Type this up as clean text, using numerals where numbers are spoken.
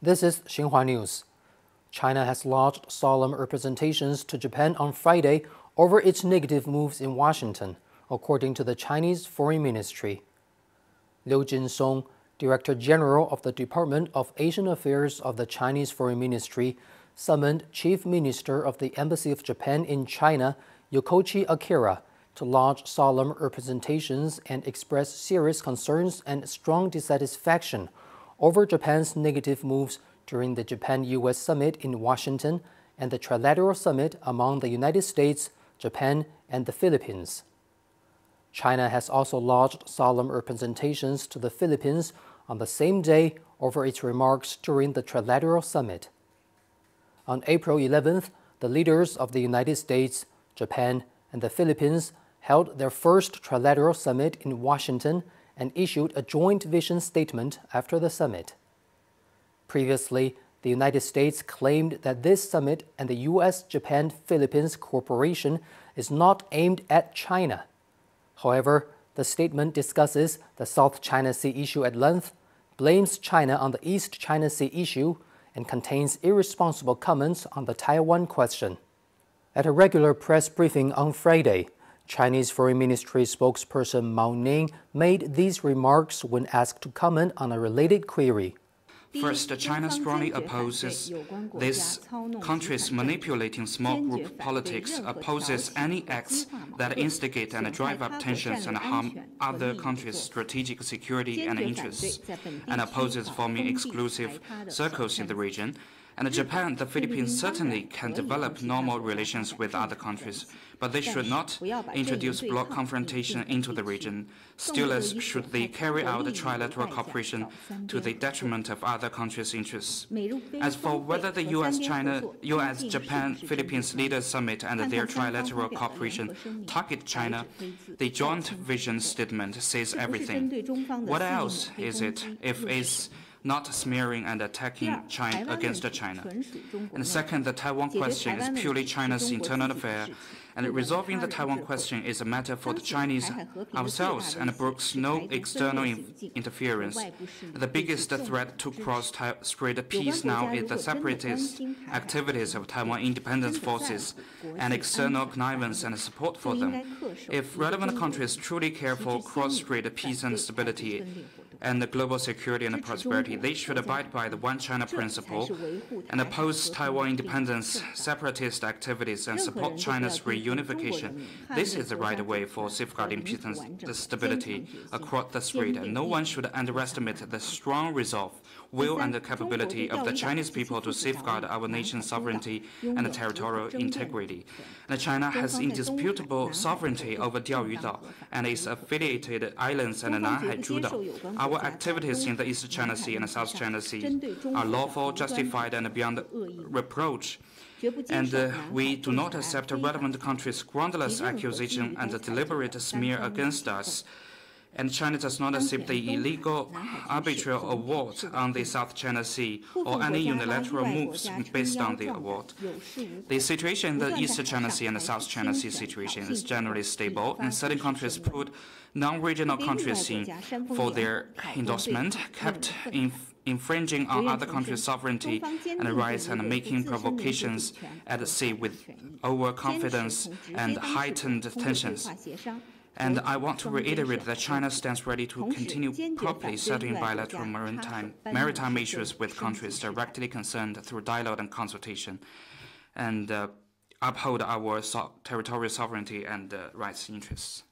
This is Xinhua News. China has lodged solemn representations to Japan on Friday over its negative moves in Washington, according to the Chinese Foreign Ministry. Liu Jinsong, Director General of the Department of Asian Affairs of the Chinese Foreign Ministry, summoned Chief Minister of the Embassy of Japan in China, Yokochi Akira, to lodge solemn representations and express serious concerns and strong dissatisfaction over Japan's negative moves during the Japan-US summit in Washington and the trilateral summit among the United States, Japan, and the Philippines. China has also lodged solemn representations to the Philippines on the same day over its remarks during the trilateral summit. On April 11th, the leaders of the United States, Japan, and the Philippines held their first trilateral summit in Washington and issued a joint vision statement after the summit. Previously, the United States claimed that this summit and the U.S.-Japan-Philippines cooperation is not aimed at China. However, the statement discusses the South China Sea issue at length, blames China on the East China Sea issue, and contains irresponsible comments on the Taiwan question. At a regular press briefing on Friday, Chinese Foreign Ministry spokesperson Mao Ning made these remarks when asked to comment on a related query. First, China strongly opposes this country's manipulating small group politics, opposes any acts that instigate and drive up tensions and harm other countries' strategic security and interests, and opposes forming exclusive circles in the region. And Japan, the Philippines certainly can develop normal relations with other countries, but they should not introduce bloc confrontation into the region. Still less should they carry out trilateral cooperation to the detriment of other countries' interests. As for whether the US-Japan-Philippines Leaders Summit and their trilateral cooperation target China, the joint vision statement says everything. What else is it if it's not smearing and attacking China against China? And second, the Taiwan question is purely China's internal affair, and resolving the Taiwan question is a matter for the Chinese ourselves and brooks no external interference. The biggest threat to cross-strait peace now is the separatist activities of Taiwan independence forces and external connivance and support for them. If relevant countries truly care for cross-strait peace and stability and the global security and prosperity, they should abide by the One China principle and oppose Taiwan independence, separatist activities, and support China's reunification. This is the right way for safeguarding peace and stability across the strait, and no one should underestimate the strong resolve, will, and the capability of the Chinese people to safeguard our nation's sovereignty and territorial integrity. And China has indisputable sovereignty over Diaoyudao and its affiliated islands and Nanhai Zhudao. Our activities in the East China Sea and South China Sea are lawful, justified, and beyond reproach. And we do not accept a relevant country's groundless accusation and a deliberate smear against us. And China does not accept the illegal arbitrary award on the South China Sea or any unilateral moves based on the award. The situation in the East China Sea and the South China Sea situation is generally stable, and certain countries put non-regional countries in for their endorsement, kept infringing on other countries' sovereignty and rights and making provocations at sea with overconfidence and heightened tensions. And I want to reiterate that China stands ready to continue properly settling bilateral maritime issues with countries directly concerned through dialogue and consultation, and uphold our territorial sovereignty and rights interests.